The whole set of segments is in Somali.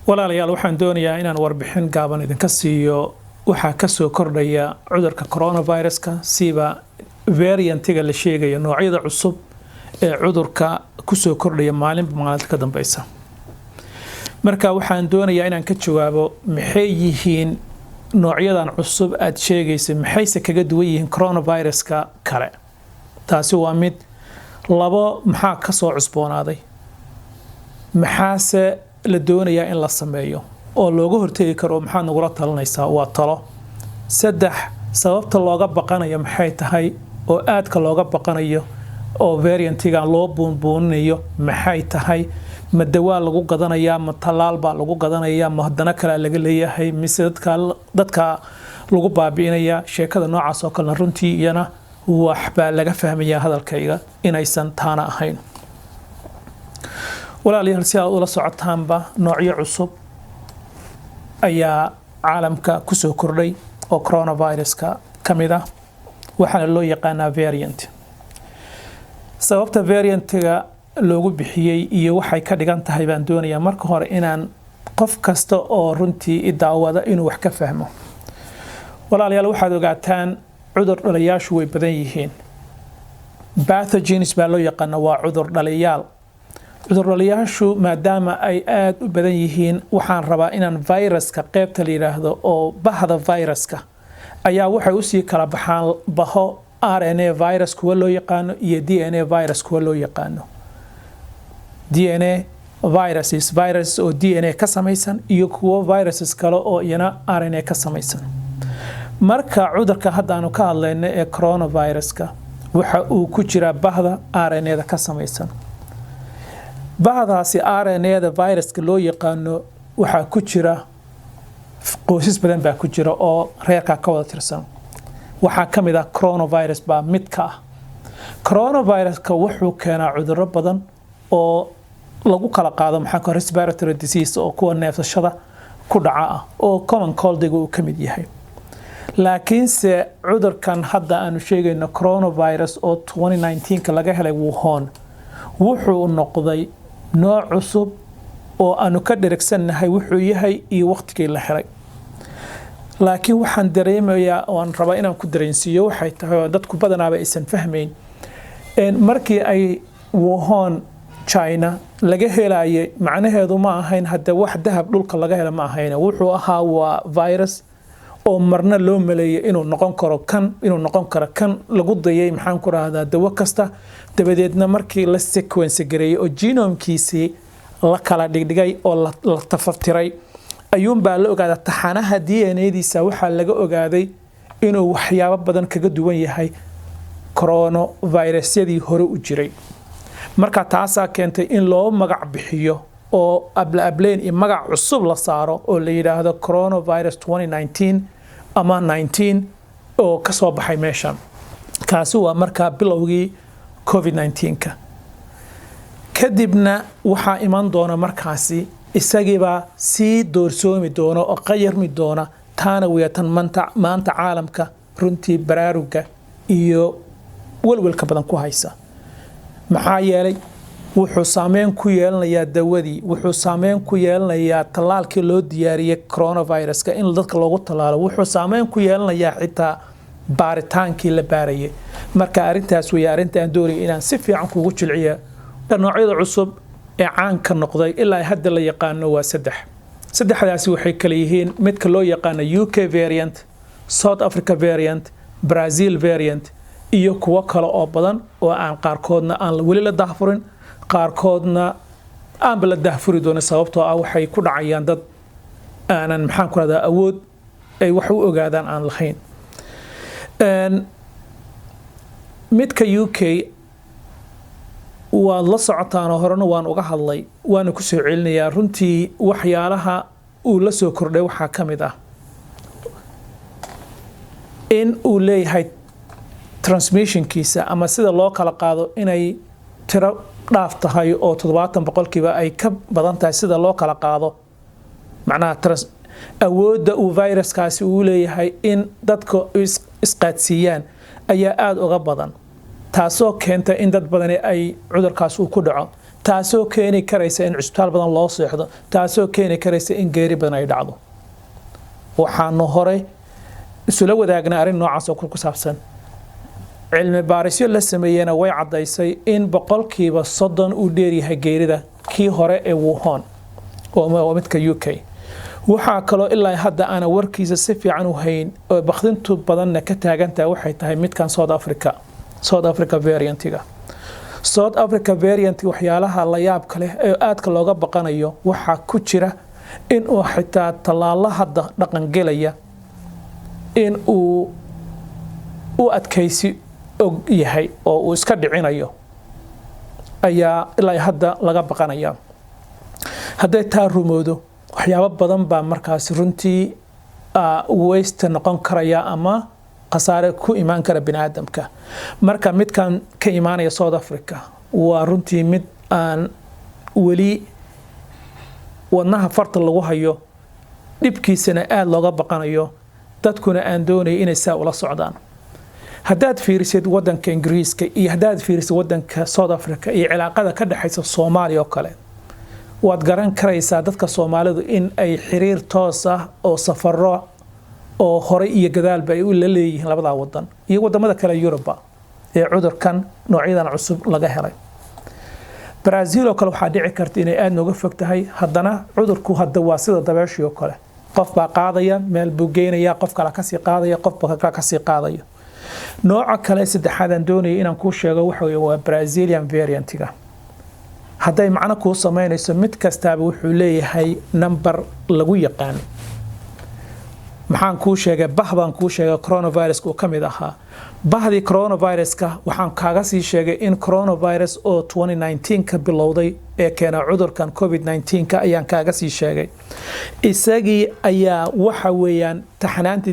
walaalayaal waxaan doonayaa inaan warbixin gaaban idinka siiyo waxa ka soo kordhaya cudurka coronaviruska siba variantiga la sheegayo noocyada cusub ee cudurka ku soo kordhaya maalinta ka dambaysa marka waxaan doonayaa inaan ka jawaabo maxay yihiin noocyadan cusub aad sheegaysa maxayse kaga duwan yihiin coronaviruska kale taasi waa mid labo maxaa ka soo cusboonaaday maxaase la doonayaa in la sameeyo oo looga hortagi karo maxaa nagula talinaysaa waa talo saddex sababta looga baqanayo maxay tahay oo aadka looga baqanayo oo variantiga loo buunbuuninayo maxay tahay ma dawaa lagu gadanayaa ma talaal baa lagu gadanayaa ma hadana kale laga leeyahay mise dadka lagu baabi'inaya sheekada noocaas oo kale runtii iyana wax baa laga fahmayaa hadalkayga inaysan taana ahayn walaalayaal si aad ula socotaanba noocyo cusub ayaa caalamka ku soo kordhay oo coronaviruska kamid ah waxaana loo yaqaanaa variant sababta variantiga loogu bixiyay iyo waxay ka dhigan tahay baan doonayaa marka hore inaan qof kasta oo runtii daawada inuu wax ka fahmo walaalayaal waxaad ogaataan cudur dhaliyaashu way badan yihiin pathogens baa loo yaqaanaa waa cudur dhaliyaal cudur dhaliyaashu maadaama ay aad u badan yihiin waxaan rabaa inaan viruska qaybta la yiraahdo oo bahda viruska ayaa waxay u sii kala baxaan baho RNA virus kuwa loo yaqaano iyo DNA virus kuwa loo yaqaano DNA virus oo DNA ka samaysan iyo kuwa viruses kale oo iyana RNA ka samaysan marka cudurka hadda aanu ka hadlayno ee coronaviruska waxa uu ku jira bahda RNA ka samaysan bahdaasi RNA viruska loo yaqaano waxa ku jira qoysas badan baa ku jira oo reerka ka wada tirsan waxa kamid ah coronavirus baa mid ka ah coronaviruska wuxuu keenaa cudurro badan oo lagu kala qaado maxaa respiratory disease oo kuwa neefsashada ku dhaca ah oo common cold-ga uu kamid yahay laakiinse cudurkan hadda aanu sheegayno coronavirus oo 2019 laga helay Wuhan wuxuu noqday nooc cusub oo aanu ka dheregsannahay wuxuu yahay iyo waqtigii la helay laakiin waxaan dareemayaa oo aan rabaa inaan ku dareensiiyo waxay tahay dadku badanaaba aysan fahmayn markii ay Wuhan China laga helayay macnaheedu ma ahayn hadda wax dahab dhulka laga helo ma ahayn wuxuu ahaa waa virus oo marna loo maleeyay inuu noqon karo kan lagu dayay maxaan ku raahdaa dawo kasta dabadeedna markii la sequence gareeyay oo genome-kiisii la kala dhigdhigay oo la tafartiray ayuun baa la ogaaday taxanaha DNA-diisa waxaa laga ogaaday inuu waxyaabo badan kaga duwan yahay coronavirusyadii hore u jiray marka taasaa keentay in loo magac bixiyo oo ableen iyo magac cusub la saaro oo la yiraahdo coronavirus 2019 ama 19 oo ka soo baxay meeshan kaasi waa marka bilowgii Covid-19 kadibna waxaa iman doona markaasi isagiiba sii doorsoomi doona oo qayarmi doona taana weeyatan maanta caalamka runtii baraaruga iyo walwalka badan ku haysa maxaa yeelay wuxuu saameyn ku yeelanayaa dawadii wuxuu saameyn ku yeelanayaa talaalkii loo diyaariyay coronaviruska in dadka loogu talaalo wuxuu saameyn ku yeelanayaa xitaa baaritaankii la baarayay marka arintaas way arinta aan doonay inaan si fiican kugu jilciyo noocyada cusub ee caanka noqday ilaa hadda la yaqaano waa saddexdaasi waxay kala yihiin midka loo yaqaano UK variant South Africa variant Brazil variant iyo kuwa kale oo badan oo aan qaarkoodna aan wali la dahfurin qaarkoodna aan la dahfuri doona sababtoo ah waxay ku dhacayaan dad aanan maxaan ku radaa awood ay wax u ogaadaan aan lahayn midka UK waa la socotaan horena waan uga hadlay waana ku soo celinayaa runtii waxyaalaha uu la soo kordhay waxa kamid ah in uu leeyahay transmissionkiisa ama sida loo kala qaado inay tiro dhaaf tahay oo 70% ay ka badan tahay sida loo kala qaado macnaha awoodda uu viruskaasi uu leeyahay in dadka isqaadsiiyaan ayaa aad uga badan taasoo keenta in dad badan ay cudurkaas uu ku dhaco taasoo keeni karaysa in cusbitaal badan loo seexdo taasoo keeni karaysa in geeri badan ay dhacdo waxaanu hore isula wadaagnaa arrin noocaas oo ku saabsan cilmi baarisyo la sameeyena way cadaysay in boqolkiiba 30 uu dheeryahay geerida kii hore ee Wuhan oo midka UK waxaa kaloo ilaa hadda ana warkiisa si fiican u hayn oo baqdintu badanna ka taagantaa waxay tahay midkan South Africa variantiga South Africa variant waxyaalaha la yaab kale ee aadka looga baqanayo waxa ku jira in uu xitaa talaala hadda dhaqan gelaya in uu u adkaysi og yahay oo uu iska dhicinayo ayaa ilaa hadda laga baqanaya haday taa rumoodo waxyaabo badan baa markaas runtii waste noqon karaya ama qasaare ku imaan kara bini'aadamka marka midkan ka imaanaya South Africa waa runtii mid aan wali wadnaha farta lagu hayo dhibkiisana aad looga baqanayo dadkuna aan doonay inay saa ula socdaan haddaad fiirisid wadanka Ingiriiska iyo haddaad fiirisid wadanka South Africa iyo cilaaqada ka dhaxaysa Soomaaliya oo kale waad garan karaysaa dadka Soomaalidu in ay xiriir toos ah oo safaro oo hore iyo gadaalba ay u leeyihiin labada wadan iyo wadamada kale Yurub ee cudurkan noocyadan cusub laga helay Brazil oo kale waxa dhici karta inay aad nooga fogtahay haddana cudurku hadda waa sida dabeesha oo kale qof baa qaadaya meel buu geynaya qof kale ka sii qaadaya qof baa ka sii qaadaya nooca kale saddexaad doonay inaan ku sheego waxa waa Brazilian variantiga hadday macna ku sameynayso mid kastaaba wuxuu leeyahay number lagu yaqaan maxaan ku sheegay bahban ku sheegay coronavirus oo kamid ahaa bahdii coronaviruska waxaan kaaga sii sheegay in coronavirus oo 2019 ka bilowday ee keena cudurkan Covid-19 ka ayaan kaaga sii sheegay isagii ayaa waxa weeyaan taxanaanta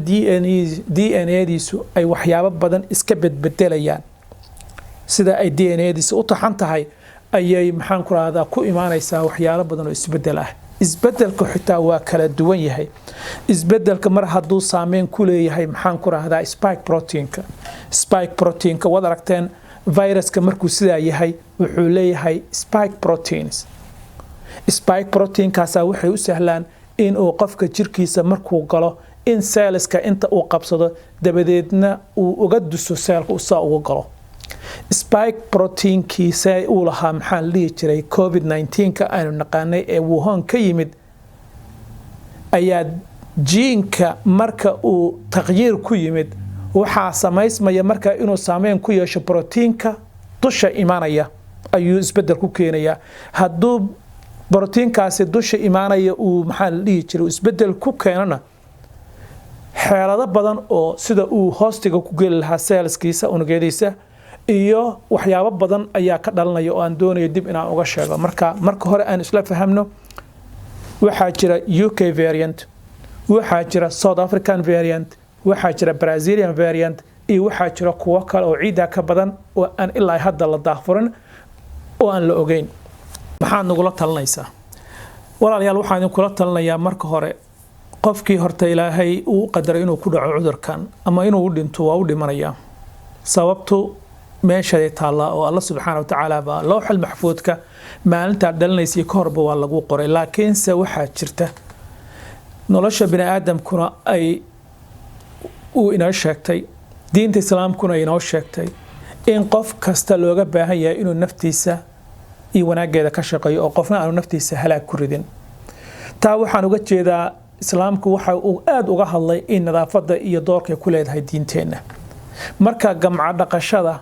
DNA-diisu ay waxyaabo badan iska bedbedelayaan sida ay DNA-diisu u taxan tahay ayay maxaan ku raahdaa ku imaanaysaa waxyaalo badan oo isbedel ah isbedelku xitaa waa kala duwan yahay isbedelka mar hadduu saameyn ku leeyahay maxaan ku raahdaa spike proteinka wad aragteen viruska markuu sidaa yahay wuxuu leeyahay spike proteinkaas waxay u sahlaan in uu qofka jirkiisa markuu galo in cellska inta uu qabsado dabadeedna uu uga duso cellka uu saa uga galo spike proteinkiisa uu lahaa maxaan dhihi jiray Covid-19 ka aanu naqaanay ee Wuhan ka yimid ayaa jiinka marka uu taqyiir ku yimid waxa samaysmaya marka inuu saameyn ku yeesho proteinka dusha imaanaya ayuu isbedel ku keenaya hadduu proteinkaasi dusha imaanaya uu maxaan dhihi jiray isbedel ku keenana xeelado badan oo sida uu hoostiga ku geli lahaa cellskiisa unugyadiisa iyo waxyaabo badan ayaa ka dhalanaya oo aan doonayo dib inaan uga sheego marka hore aan isla fahamno waxa jira UK variant waxa jira South African variant waxa jira Brazilian variant iyo waxa jira kuwa kale oo ciida ka badan oo aan ilaa hadda la daahfurin oo aan la ogeyn maxaad nagula talinaysaa walaalayaal waxaan kula talinayaa marka hore qofkii horta Ilaahay uu qadaray inuu ku dhaco cudurkan ama inuu dhinto waa u dhimanaya sababtu meesha taala oo Allah subhanahu wa ta'ala ba lawxul mahfuudka maalinta dhalinaysi ka horba waa lagu qoray laakiin se waxa jirta nolosha bini aadamkuna ay uu inoo sheegtay diinta islaamkuna inoo sheegtay in qof kasta looga baahan yahay inuu naftiisa iyo wanaageeda ka shaqeeyo oo qofna aanu naftiisa halaag ku ridin taa waxaan uga jeedaa islaamku waxa uu aad uga hadlay in nadaafada iyo doorka ku leedahay diinteena marka gamca dhaqashada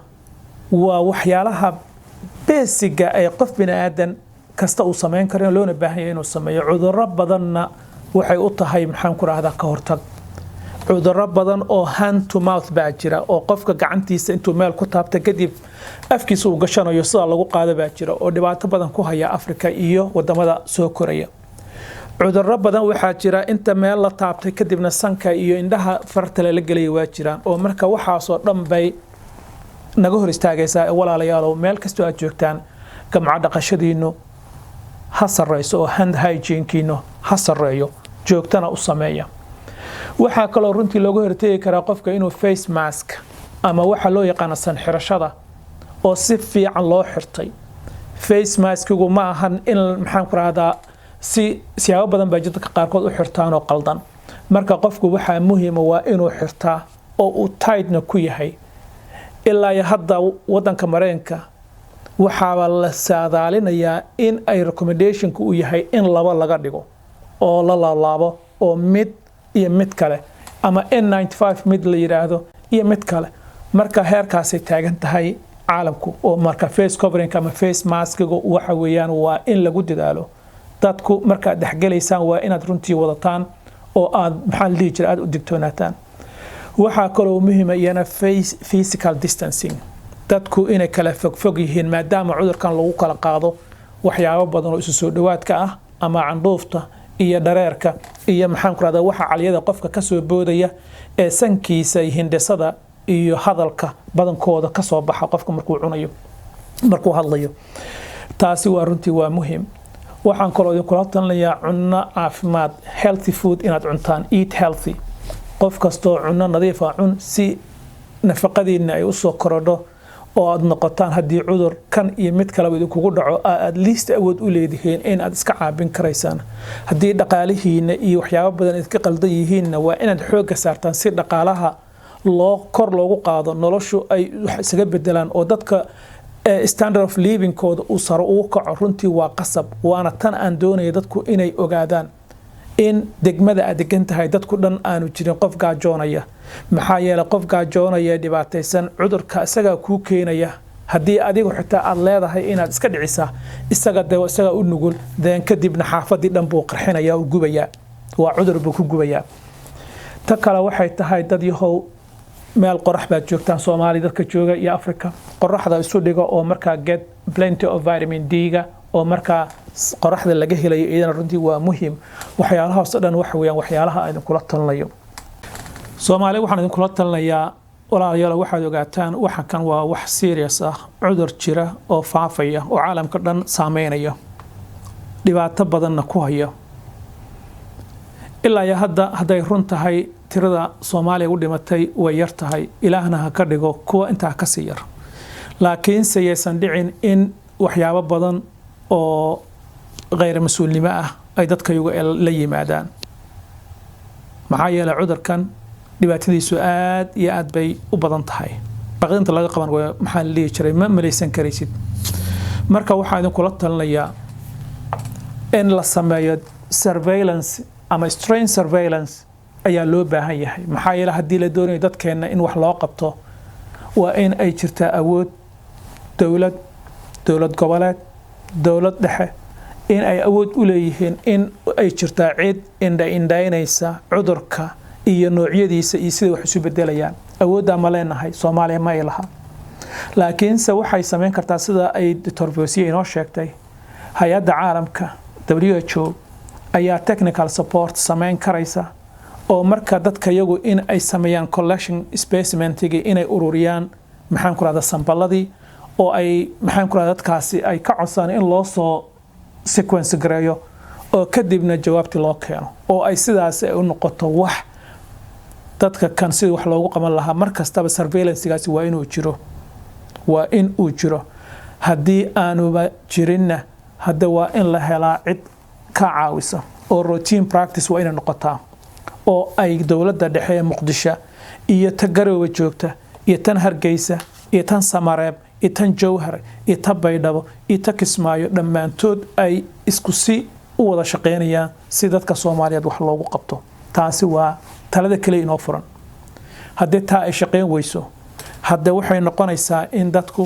waa waxyaalaha basiga ay qof bini aadan kasta uu sameyn karo loona baahan yahay inuu sameeyo cudurro badanna waxay u tahay maxaan ku raahdaa ka hortag cudurro badan oo hand to mouth baa jira oo qofka gacantiisa intuu meel ku taabta kadib afkiisa uu gashanayo sida lagu qaado baa jira oo dhibaato badan ku haya Afrika iyo wadamada soo koraya cudurro badan waxaa jira inta meel la taabtay kadibna sanka iyo indhaha farta la galay waa jiraan oo marka waxaas oo dhan bay naga hor istaagaysaa walaalayaal meel kasto aad joogtaan gamca dhaqashadiinu ha sareyso oo hand hygiene-kiino ha sareeyo joogtana u sameeya waxa kale oo runtii looga hortagi karaa qofka inuu face mask ama waxa loo yaqaan san xirashada oo si fiican loo xirtay face maskigu ma ahan in maxaan ku raahdaa siyaabo badan baa dadka qaarkood u xirtaan oo qaldan marka qofku waxa muhiim ah waa inuu xirtaa oo uu tightna ku yahay ilaa hadda wadanka Mareykanka waxaa la saadaalinayaa in ay recommendationku uu yahay in laba laga dhigo oo la laabo oo mid iyo mid kale ama N95 mid la yiraahdo iyo mid kale marka heerkaas ay taagan tahay caalamku oo marka face covering ama face maskigu waxa weeyaan waa in lagu dadaalo dadku marka dhaxgalaysaan waa inaad runtii wadataan oo aad maxal liijir aad u digtoonataan waxa kale oo muhiim ah iyana physical distancing dadku inay kala fog yihiin maadaama cudurkan lagu kala qaado waxyaabo badan oo isu soo dhawaadka ah ama candhuufta iyo dhareerka iyo maxaan ku raahdaa waxa caliyada qofka ka soo boodaya ee sankiisa hindisada iyo hadalka badankooda ka soo baxa qofka markuu cunayo markuu hadlayo taasi waa runtii waa muhiim waxaan kaloo idin kula talinayaa cunno caafimaad healthy food inaad cuntaan eat healthy qof kastoo cunno nadiif ah cun si nafaqadiina ay u soo korodho oo aad noqotaan haddii cudur kan iyo mid kale idinkugu dhaco at least awood u leedihiin in aad iska caabin karaysaan haddii dhaqaalihiina iyo waxyaabo badan iska qaldan yihiinna waa inaad xoogga saartaan si dhaqaalaha kor loogu qaado noloshu ay isaga bedelaan oo dadka standard of living kooda uu saro ugu kaco runtii waa qasab waana tan aan doonaya dadku inay ogaadaan in degmada aad degan tahay dadku dhan aanu jirin qof gaajoonaya maxaa yeelay qof gaajoonaya dhibaataysan cudurka isaga ku keenaya haddii adigu xitaa aad leedahay inaad iska dhicisaa isaga u nugul deen kadibna xaafadii dhan buu qarxinaya oo gubaya waa cudur buu ku gubaya ta kale waxay tahay dad yahow meel qorax baad joogtaan Soomaaliya dadka jooga iyo Afrika qoraxda isu dhigo oo markaa get plenty of vitamin D-ga oo markaa qoraxda laga helayo iyadana runtii waa muhiim waxyaalahaas dhan wax weeyaan waxyaalaha aan kula talinayo Soomaaliya waxaan idin kula talinayaa walaalayaal waxaad ogaataan waxa kan waa wax serious ah cudur jira oo faafaya oo caalamka dhan saameynaya dhibaato badanna ku haya ilaa hadda haday run tahay tirada Soomaaliya u dhimatay way yar tahay ilaahna ha ka dhigo kuwa inta ka sii yar laakiin sayaysan dhicin in waxyaabo badan oo غير مسؤولnimo ah ay dadka la yimaadaan maxaa yeelay cudurkan dhibaatadiisu aad iyo aad bay u badan tahay baqinta laga qaban way maxaa la jiray ma malaysan karaysid marka waxaan idin kula talinayaa in la sameeyo surveillance ama strain surveillance ayaa loo baahan yahay maxaa yeelay hadii la doonayo dadkeena in wax loo qabto waa in ay jirtaa awood dawlad goboleed dawlad dhexe in ay awood u leeyihiin in ay jirtaa cid indhaynaysa cudurka iyo noocyadiisa iyo sida wax isu bedelayaan awoodda ma leenahay Soomaaliya ma ay laha laakiin se waxay sameyn kartaa sida ay Dr. Fosiye inoo sheegtay hay'adda caalamka WHO ayaa technical support sameyn karaysa oo marka dadka iyagu in ay sameeyaan collection specimen-tigi inay ururiyaan maxaan ku raahdaa sambaladii oo ay maxaan ku raahdaa dadkaasi ay ka codsan in loo soo sequence gareeyo oo kadibna jawaabti loo keeno oo ay sidaas u noqoto wax dadka kan si wax loogu qaban lahaa markastaba surveillance-gaasi waa in uu jiro haddii aanuba jirinna hadda waa in la helaa cid ka caawisa oo routine practice waa inay noqotaa oo ay dawladda dhexe ee Muqdisho iyo ta Garowe joogta iyo tan Hargeysa iyo tan Samareeb iyo tan Jowhar iyo ta Baydhabo iyo ta Kismaayo dhammaantood ay isku si u wada shaqeynayaan si dadka Soomaaliyeed wax loogu qabto taasi waa talada kale inoo furan haddii taa ay shaqeyn weyso hadda waxay noqonaysaa in dadku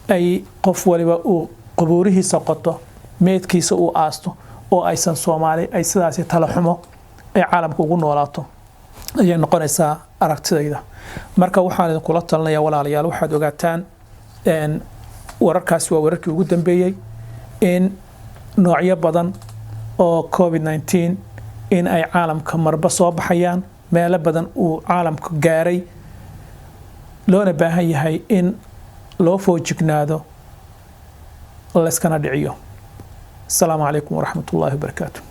ay qof waliba uu qubuurihiisa qoto meedkiisa uu aasto oo aysan Soomaali ay sidaas talo xumo ay caalamka ugu noolaato ayay noqonaysaa aragtidayda marka waxaan idin kula talinayaa walaalayaal waxaad ogaataan wararkaas waa wararkii ugu dambeeyay in noocyo badan oo Covid-19 in ay caalamka marba soo baxayaan meelo badan uu caalamka gaaray loona baahan yahay in loo foojignaado la iskana dhiciyo. Assalamu alaykum wa rahmatullahi wa barakatuh.